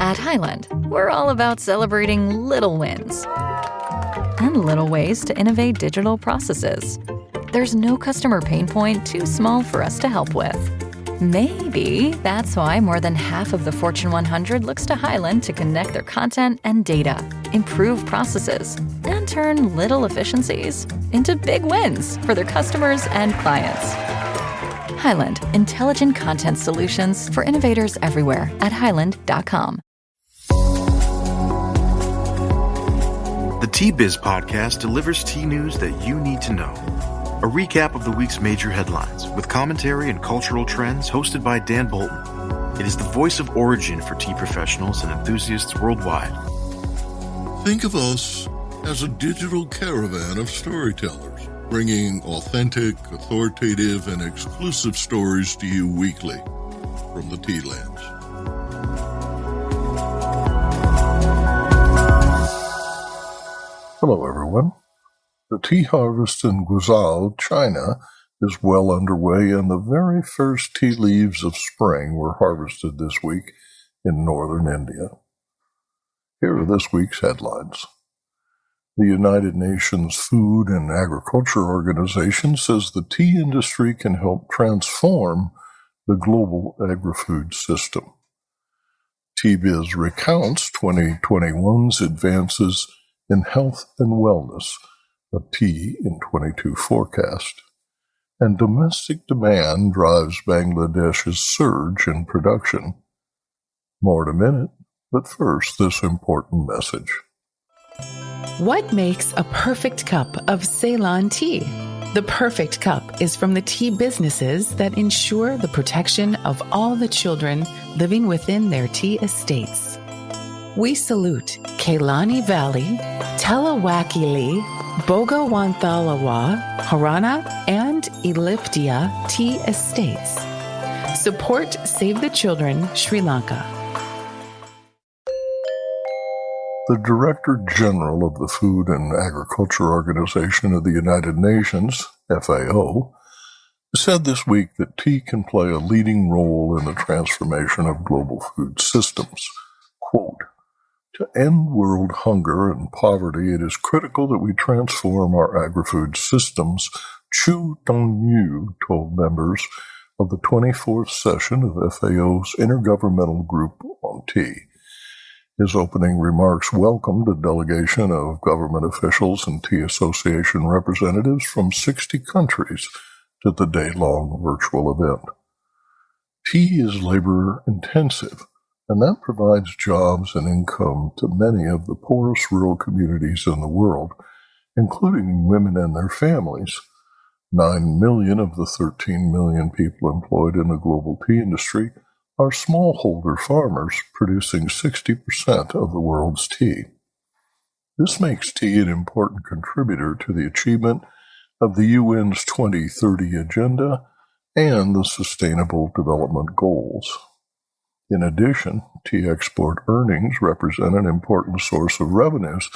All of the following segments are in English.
At Highland, we're all about celebrating little wins and little ways to innovate digital processes. There's no customer pain point too small for us to help with. Maybe that's why more than half of the Fortune 100 looks to Highland to connect their content and data, improve processes, and turn little efficiencies into big wins for their customers and clients. Highland, intelligent content solutions for innovators everywhere at highland.com. The Tea Biz podcast delivers tea news that you need to know. A recap of the week's major headlines with commentary and cultural trends hosted by Dan Bolton. It is the voice of origin for tea professionals and enthusiasts worldwide. Think of us as a digital caravan of storytellers, bringing authentic, authoritative, and exclusive stories to you weekly from the tea lands. Hello, everyone. The tea harvest in Guizhou, China, is well underway, and the very first tea leaves of spring were harvested this week in northern India. Here are this week's headlines. The United Nations Food and Agriculture Organization says the tea industry can help transform the global AgriFood system. Tea Biz recounts 2021's advances in health and wellness, a tea in 22 forecast. And domestic demand drives Bangladesh's surge in production. More in a minute, but first, this important message. What makes a perfect cup of Ceylon tea? The perfect cup is from the tea businesses that ensure the protection of all the children living within their tea estates. We salute Kailani Valley, Telawakili, Bogawantalawa, Harana, and Eliptia tea estates. Support Save the Children, Sri Lanka. The Director General of the Food and Agriculture Organization of the United Nations, FAO, said this week that tea can play a leading role in the transformation of global food systems. Quote, "To end world hunger and poverty, it is critical that we transform our agri-food systems," Chu Dongyu told members of the 24th session of FAO's Intergovernmental Group on Tea. His opening remarks welcomed a delegation of government officials and tea association representatives from 60 countries to the day-long virtual event. Tea is labor-intensive, and that provides jobs and income to many of the poorest rural communities in the world, including women and their families. 9 million of the 13 million people employed in the global tea industry are smallholder farmers producing 60% of the world's tea. This makes tea an important contributor to the achievement of the UN's 2030 Agenda and the Sustainable Development Goals. In addition, tea export earnings represent an important source of revenues,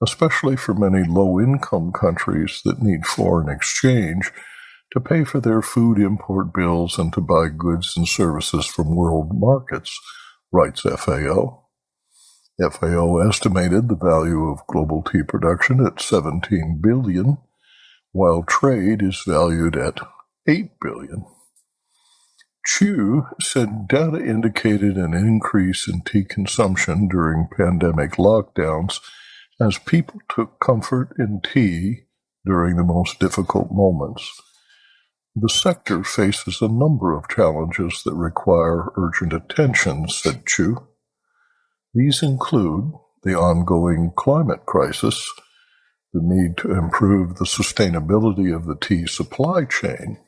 especially for many low-income countries that need foreign exchange to pay for their food import bills and to buy goods and services from world markets, writes FAO. FAO estimated the value of global tea production at $17 billion, while trade is valued at $8 billion. Chu said data indicated an increase in tea consumption during pandemic lockdowns as people took comfort in tea during the most difficult moments. The sector faces a number of challenges that require urgent attention, said Chu. These include the ongoing climate crisis, the need to improve the sustainability of the tea supply chain,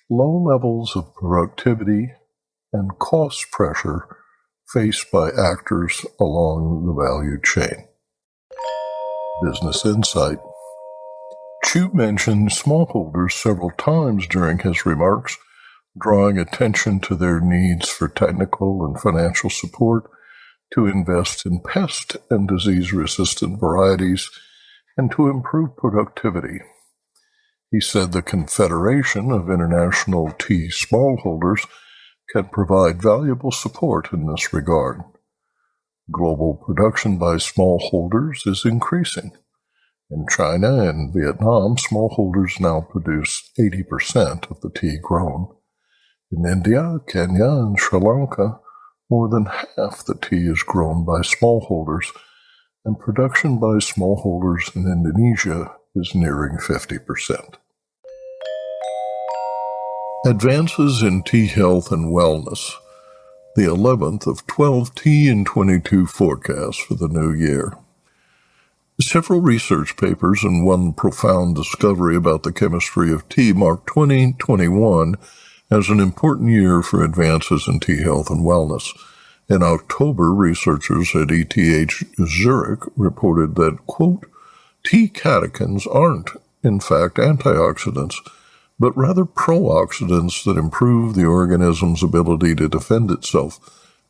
low levels of productivity, and cost pressure faced by actors along the value chain. Business Insight. Chu mentioned smallholders several times during his remarks, drawing attention to their needs for technical and financial support to invest in pest and disease-resistant varieties and to improve productivity. He said the Confederation of International Tea Smallholders can provide valuable support in this regard. Global production by smallholders is increasing. In China and Vietnam, smallholders now produce 80% of the tea grown. In India, Kenya, and Sri Lanka, more than half the tea is grown by smallholders, and production by smallholders in Indonesia is nearing 50%. Advances in tea health and wellness, the 11th of 12 tea and 22 forecasts for the new year. Several research papers and one profound discovery about the chemistry of tea mark 2021 as an important year for advances in tea health and wellness. In October, researchers at ETH Zurich reported that, quote, tea catechins aren't, in fact, antioxidants, but rather pro-oxidants that improve the organism's ability to defend itself,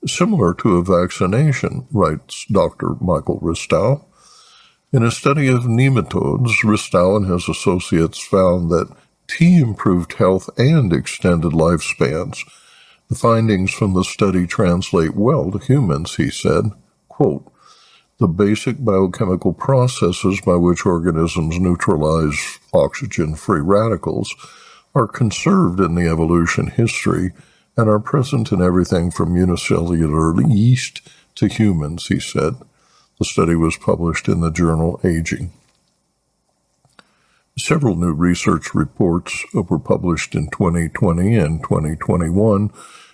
similar to a vaccination, writes Dr. Michael Ristow. In a study of nematodes, Ristow and his associates found that tea improved health and extended lifespans. The findings from the study translate well to humans, he said. Quote, the basic biochemical processes by which organisms neutralize oxygen-free radicals are conserved in the evolution history and are present in everything from unicellular yeast to humans, he said. The study was published in the journal Aging. Several new research reports were published in 2020 and 2021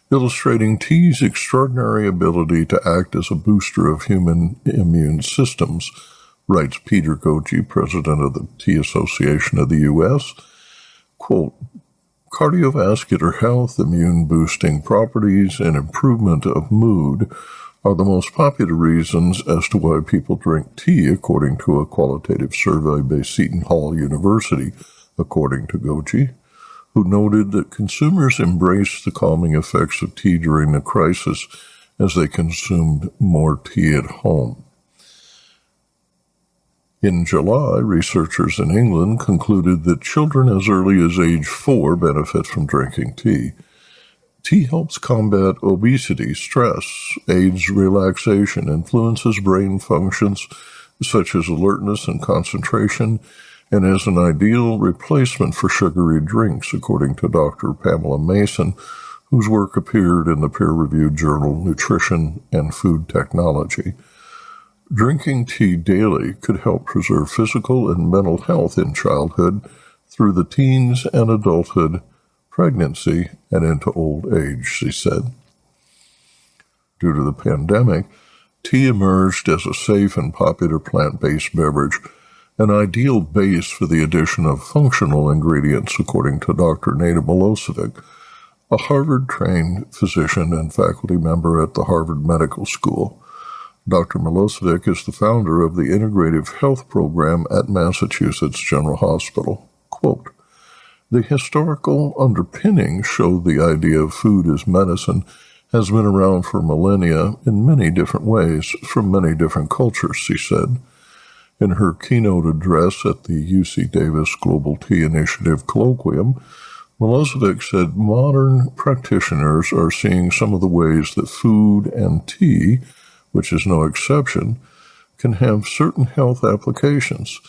illustrating tea's extraordinary ability to act as a booster of human immune systems, writes Peter Goji, president of the Tea Association of the U.S. Quote, cardiovascular health, immune-boosting properties, and improvement of mood are the most popular reasons as to why people drink tea, according to a qualitative survey by Seton Hall University, according to Goji, who noted that consumers embraced the calming effects of tea during the crisis as they consumed more tea at home. In July, researchers in England concluded that children as early as age 4 benefit from drinking tea. Tea helps combat obesity, stress, aids relaxation, influences brain functions such as alertness and concentration, and is an ideal replacement for sugary drinks, according to Dr. Pamela Mason, whose work appeared in the peer-reviewed journal Nutrition and Food Technology. Drinking tea daily could help preserve physical and mental health in childhood through the teens and adulthood, pregnancy, and into old age, she said. Due to the pandemic, tea emerged as a safe and popular plant-based beverage, an ideal base for the addition of functional ingredients, according to Dr. Neda Milosevic, a Harvard-trained physician and faculty member at the Harvard Medical School. Dr. Milosevic is the founder of the Integrative Health Program at Massachusetts General Hospital. Quote, the historical underpinning showed the idea of food as medicine has been around for millennia in many different ways from many different cultures, she said. In her keynote address at the UC Davis Global Tea Initiative Colloquium, Milosevic said modern practitioners are seeing some of the ways that food and tea, which is no exception, can have certain health applications.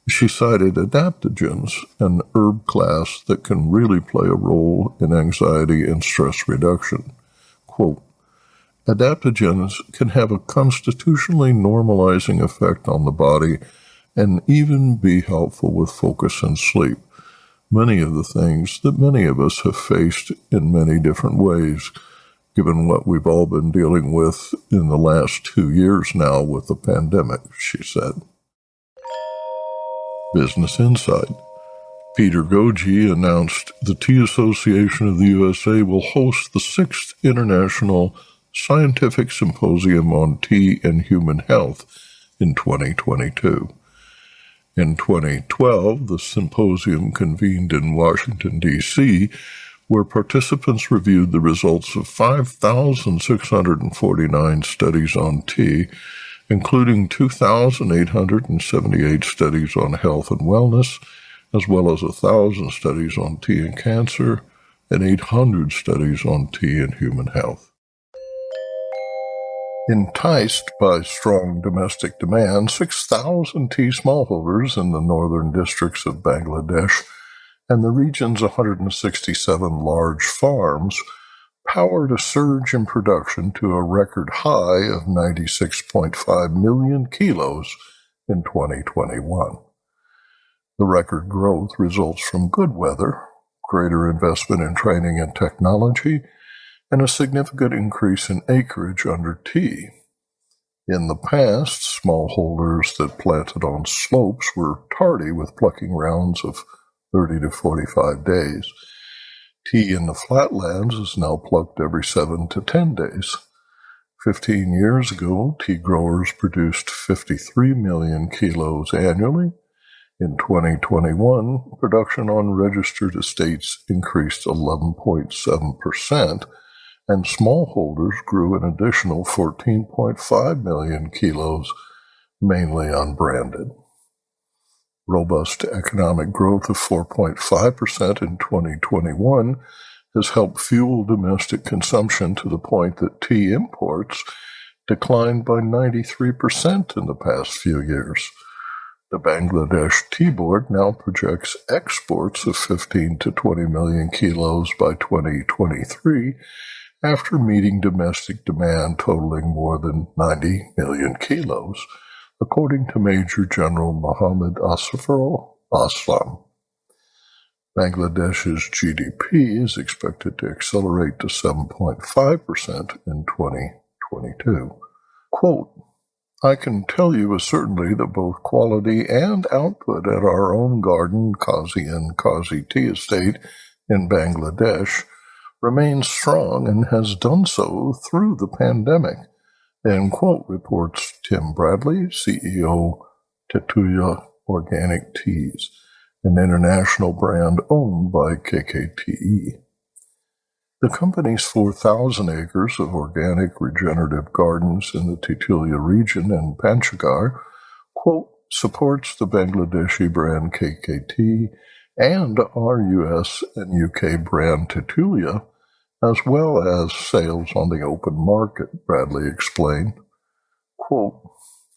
She cited adaptogens, an herb class that can really play a role in anxiety and stress reduction. Quote, adaptogens can have a constitutionally normalizing effect on the body and even be helpful with focus and sleep, many of the things that many of us have faced in many different ways, given what we've all been dealing with in the last 2 years now with the pandemic, she said. Business Insight. Peter Goji announced the Tea Association of the USA will host the 6th International Scientific Symposium on Tea and Human Health in 2022. In 2012, the symposium convened in Washington, D.C., where participants reviewed the results of 5,649 studies on tea, including 2,878 studies on health and wellness, as well as 1,000 studies on tea and cancer, and 800 studies on tea and human health. Enticed by strong domestic demand, 6,000 tea smallholders in the northern districts of Bangladesh and the region's 167 large farms powered a surge in production to a record high of 96.5 million kilos in 2021. The record growth results from good weather, greater investment in training and technology, and a significant increase in acreage under tea. In the past, smallholders that planted on slopes were tardy with plucking rounds of 30 to 45 days. Tea in the flatlands is now plucked every 7 to 10 days. 15 years ago, tea growers produced 53 million kilos annually. In 2021, production on registered estates increased 11.7%, and smallholders grew an additional 14.5 million kilos, mainly unbranded. Robust economic growth of 4.5% in 2021 has helped fuel domestic consumption to the point that tea imports declined by 93% in the past few years. The Bangladesh Tea Board now projects exports of 15 to 20 million kilos by 2023, after meeting domestic demand totaling more than 90 million kilos, according to Major General Mohammad Asif Aslam. Bangladesh's GDP is expected to accelerate to 7.5% in 2022. Quote, I can tell you with certainty that both quality and output at our own garden, Qazi and Qazi Tea Estate in Bangladesh remains strong and has done so through the pandemic, end quote, reports Tim Bradley, CEO Tetuya Organic Teas, an international brand owned by KKTE. The company's 4,000 acres of organic regenerative gardens in the Tetulia region and Panchgar, quote, supports the Bangladeshi brand KKT and our US and UK brand Tetulia, as well as sales on the open market, Bradley explained. Quote,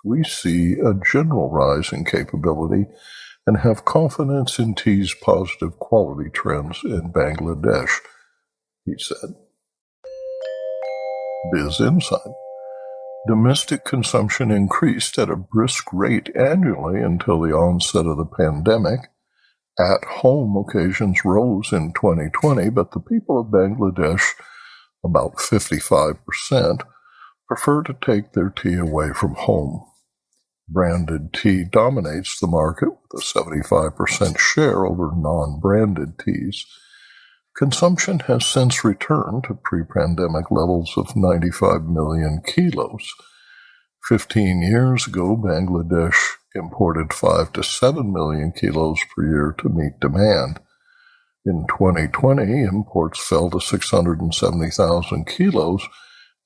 we see a general rise in capability and have confidence in tea's positive quality trends in Bangladesh, he said. Biz Insight. Domestic consumption increased at a brisk rate annually until the onset of the pandemic. At-home occasions rose in 2020, but the people of Bangladesh, about 55%, prefer to take their tea away from home. Branded tea dominates the market with a 75% share over non-branded teas. Consumption has since returned to pre-pandemic levels of 95 million kilos. 15 years ago, Bangladesh imported 5 to 7 million kilos per year to meet demand. In 2020, imports fell to 670,000 kilos,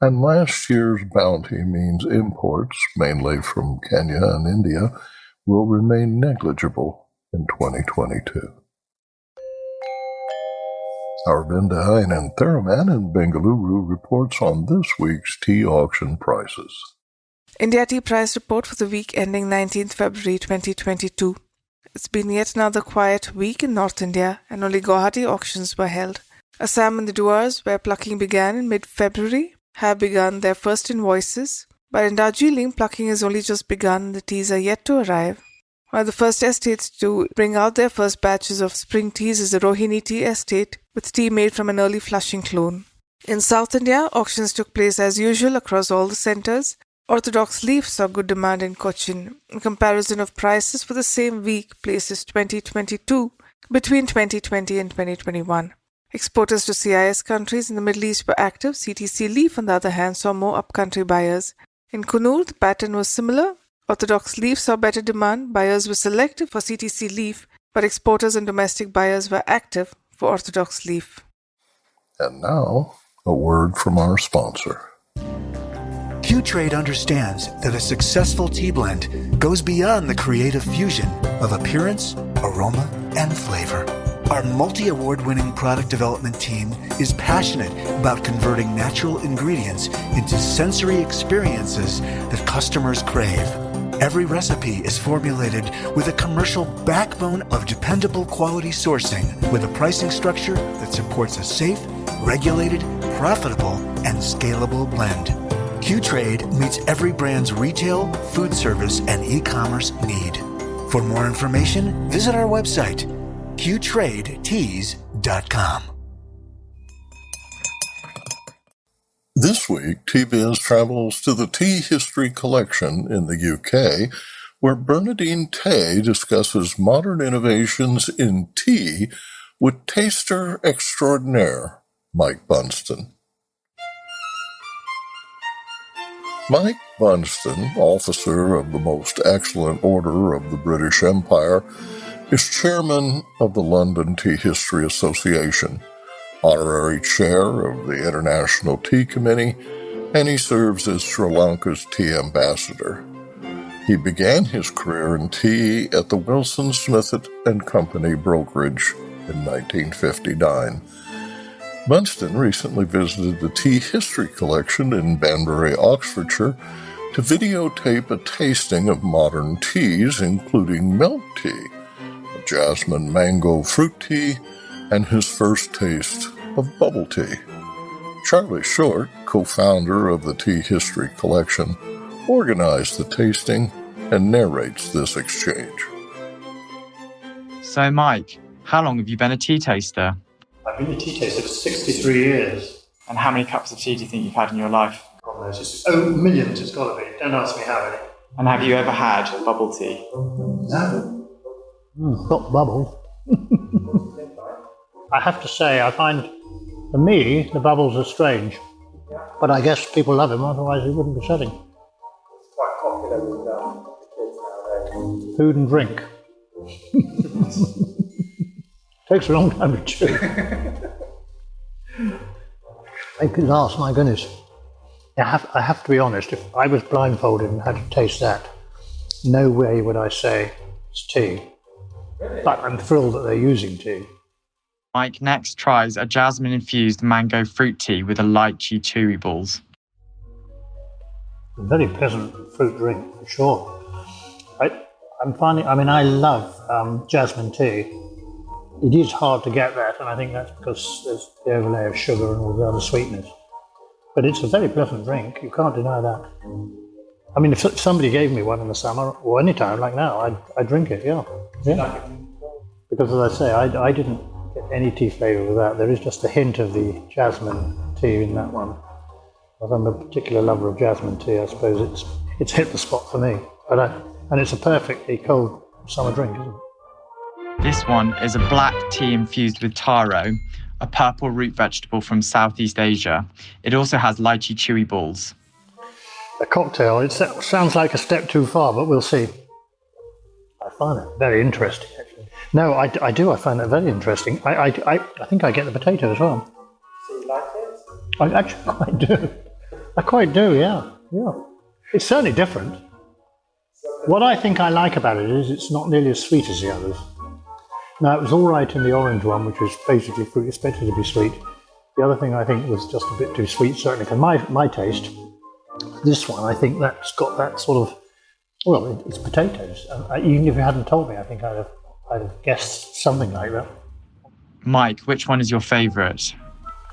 and last year's bounty means imports, mainly from Kenya and India, will remain negligible in 2022. Arvinda Anantharaman in Bengaluru reports on this week's tea auction prices. India Tea Price Report for the week ending 19th February 2022. It's been yet another quiet week in North India, and only Guwahati auctions were held. Assam and the Duars, where plucking began in mid-February, have begun their first invoices, but in Darjeeling, plucking has only just begun and the teas are yet to arrive. One of the first estates to bring out their first batches of spring teas is the Rohini Tea Estate, with tea made from an early Flushing clone. In South India, auctions took place as usual across all the centres. Orthodox Leaf saw good demand in Cochin. In comparison of prices for the same week, places 2022 between 2020 and 2021. Exporters to CIS countries in the Middle East were active. CTC Leaf, on the other hand, saw more upcountry buyers. In Kannur, the pattern was similar. Orthodox Leaf saw better demand. Buyers were selective for CTC Leaf, but exporters and domestic buyers were active for Orthodox Leaf. And now, a word from our sponsor. Q-Trade understands that a successful tea blend goes beyond the creative fusion of appearance, aroma, and flavor. Our multi-award-winning product development team is passionate about converting natural ingredients into sensory experiences that customers crave. Every recipe is formulated with a commercial backbone of dependable quality sourcing with a pricing structure that supports a safe, regulated, profitable, and scalable blend. Q-Trade meets every brand's retail, food service, and e-commerce need. For more information, visit our website, qtradeteas.com. This week, Tea-Biz travels to the Tea History Collection in the UK, where Bernadine Tay discusses modern innovations in tea with taster extraordinaire Mike Bunston. Mike Bunston, officer of the Most Excellent Order of the British Empire, is chairman of the London Tea History Association, honorary chair of the International Tea Committee, and he serves as Sri Lanka's tea ambassador. He began his career in tea at the Wilson Smith & Company brokerage in 1959. Bunston recently visited the Tea History Collection in Banbury, Oxfordshire, to videotape a tasting of modern teas, including milk tea, a Jasmine-Mango fruit tea, and his first taste of bubble tea. Charlie Shortt, co-founder of the Tea History Collection, organized the tasting and narrates this exchange. So, Mike, how long have you been a tea taster? I've been a tea taster for 63 years. And how many cups of tea do you think you've had in your life? God knows. Millions, it's got to be. Don't ask me how many. And have you ever had bubble tea? No. Not bubbles. I have to say, I find, for me, the bubbles are strange. But I guess people love them, otherwise they wouldn't be selling. It's quite popular with the kids nowadays. Food and drink. Takes a long time to chew. Make it last, my goodness. I have to be honest, if I was blindfolded and had to taste that, no way would I say it's tea. But I'm thrilled that they're using tea. Mike next tries a jasmine-infused mango fruit tea with a lychee chewy balls. A very pleasant fruit drink, for sure. I love jasmine tea. It is hard to get that, and I think that's because there's the overlay of sugar and all the other sweetness. But it's a very pleasant drink, you can't deny that. I mean, if somebody gave me one in the summer, or any time like now, I'd drink it, yeah. Because as I say, I didn't get any tea flavour with that. There is just a hint of the jasmine tea in that one. As I'm a particular lover of jasmine tea, I suppose it's hit the spot for me. And it's a perfectly cold summer drink, isn't it? This one is a black tea infused with taro, a purple root vegetable from Southeast Asia. It also has lychee chewy balls. A cocktail, it sounds like a step too far, but we'll see. I find it very interesting, actually. No, I do. I find that very interesting. I think I get the potato as well. So you like it? I actually quite do. I quite do, yeah. It's certainly different. What I think I like about it is it's not nearly as sweet as the others. Now, it was all right in the orange one, which was basically fruit expected to be sweet. The other thing I think was just a bit too sweet, certainly for my taste. This one, I think that's got that sort of, well, it's potatoes. Even if you hadn't told me, I think I'd have guessed something like that. Mike, which one is your favourite?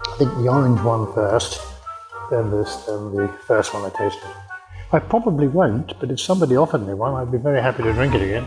I think the orange one first, then the first one I tasted. I probably won't, but if somebody offered me one, I'd be very happy to drink it again.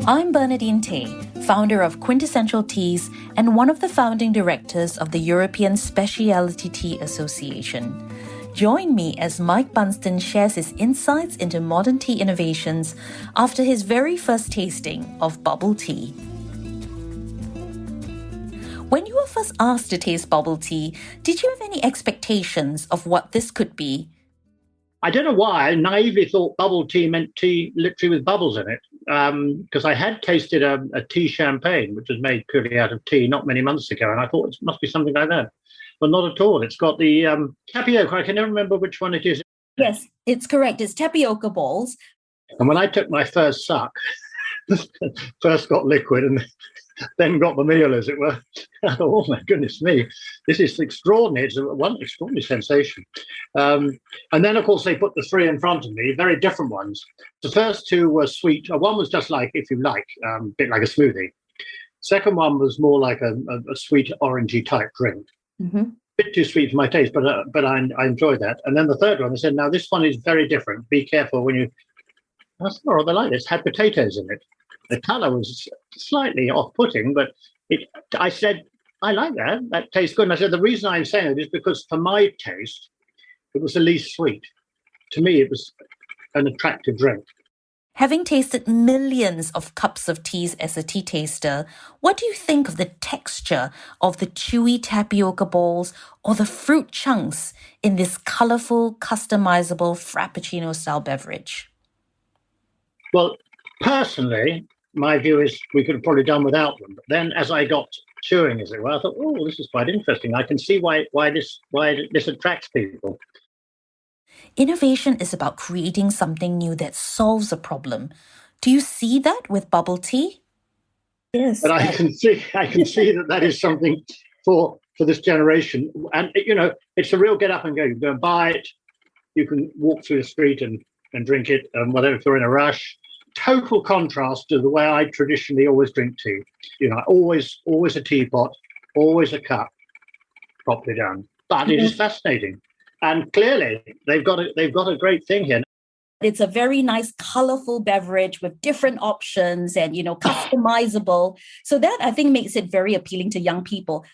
I'm Bernadine Tay, founder of Quinteassential Teas and one of the founding directors of the European Specialty Tea Association. Join me as Mike Bunston shares his insights into modern tea innovations after his very first tasting of bubble tea. When you were first asked to taste bubble tea, did you have any expectations of what this could be? I don't know why I naively thought bubble tea meant tea literally with bubbles in it, because I had tasted a tea champagne, which was made purely out of tea not many months ago, and I thought it must be something like that. Well, not at all. It's got the tapioca. I can never remember which one it is. Yes, it's correct. It's tapioca balls. And when I took my first suck, first got liquid and then got the meal, as it were, I thought, oh my goodness me, this is extraordinary. It's one extraordinary sensation. And then, of course, they put the three in front of me, very different ones. The first two were sweet. One was just like, if you like, a bit like a smoothie. Second one was more like a sweet orangey type drink. Mm-hmm. Bit too sweet for my taste, but I enjoyed that. And then the third one, they said, now this one is very different. Be careful when you. I said, oh, they like this. Had potatoes in it. The colour was slightly off-putting, but I said, I like that. That tastes good. And I said, the reason I'm saying it is because for my taste, it was the least sweet. To me, it was an attractive drink. Having tasted millions of cups of teas as a tea taster, what do you think of the texture of the chewy tapioca balls or the fruit chunks in this colourful, customizable Frappuccino-style beverage? Well, personally, my view is we could have probably done without them. But then as I got chewing, as it were, I thought, oh, this is quite interesting. I can see why this attracts people. Innovation is about creating something new that solves a problem. Do you see that with bubble tea? Yes. But I can see that is something for this generation. And, it's a real get up and go. You go and buy it. You can walk through the street and drink it, whatever, if you're in a rush. Total contrast to the way I traditionally always drink tea. Always a teapot, always a cup, properly done. But it is fascinating. And clearly, they've got a great thing here. It's a very nice, colorful beverage with different options and, customizable. So that, I think, makes it very appealing to young people.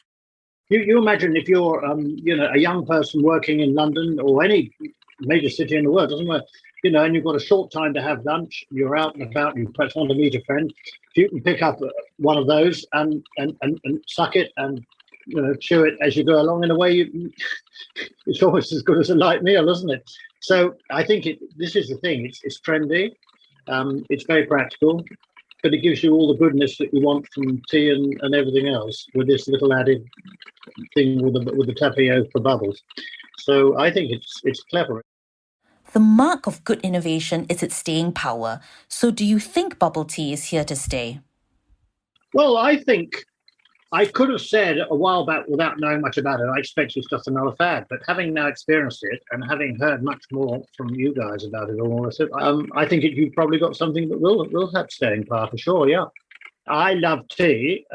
You imagine if you're, a young person working in London or any major city in the world, doesn't matter, and you've got a short time to have lunch, you're out and about, you perhaps want to meet a friend. If you can pick up one of those and suck it and chew it as you go along, in a way, it's almost as good as a light meal, isn't it? So I think this is the thing. It's trendy, it's very practical, but it gives you all the goodness that you want from tea and everything else with this little added thing with the tapioca bubbles. So I think it's clever. The mark of good innovation is its staying power. So do you think bubble tea is here to stay? Well, I think I could have said a while back, without knowing much about it, I expect it's just another fad. But having now experienced it and having heard much more from you guys about it all, I think you've probably got something that will have staying power for sure, yeah. I love tea.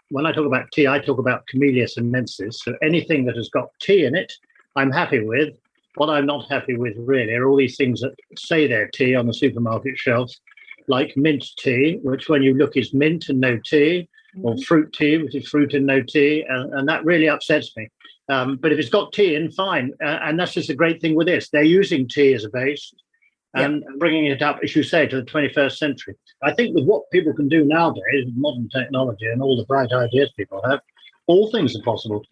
When I talk about tea, I talk about Camellia sinensis. So anything that has got tea in it, I'm happy with. What I'm not happy with, really, are all these things that say they're tea on the supermarket shelves, like mint tea, which when you look is mint and no tea, or fruit tea, which is fruit and no tea, and that really upsets me. But if it's got tea in, fine. And that's just a great thing with this. They're using tea as a base and bringing it up, as you say, to the 21st century. I think with what people can do nowadays, with modern technology and all the bright ideas people have, all things are possible.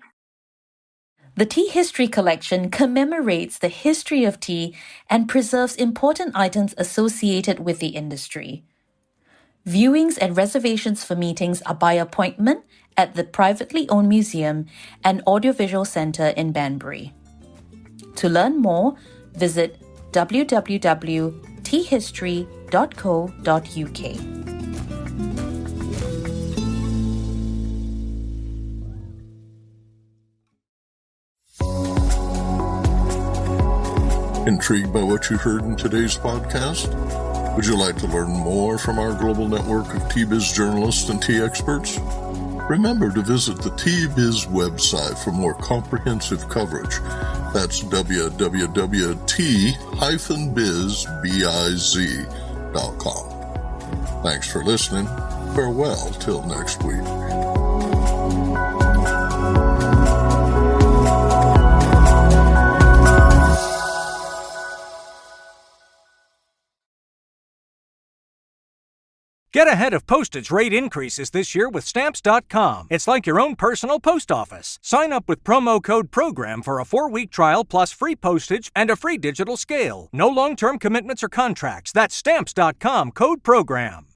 The Tea History Collection commemorates the history of tea and preserves important items associated with the industry. Viewings and reservations for meetings are by appointment at the privately owned museum and audiovisual centre in Banbury. To learn more, visit www.teahistory.co.uk. Intrigued by what you heard in today's podcast? Would you like to learn more from our global network of Tea Biz journalists and tea experts? Remember to visit the Tea Biz website for more comprehensive coverage. That's www.t-biz.com. Thanks for listening. Farewell till next week. Get ahead of postage rate increases this year with Stamps.com. It's like your own personal post office. Sign up with promo code PROGRAM for a 4-week trial plus free postage and a free digital scale. No long-term commitments or contracts. That's Stamps.com, code PROGRAM.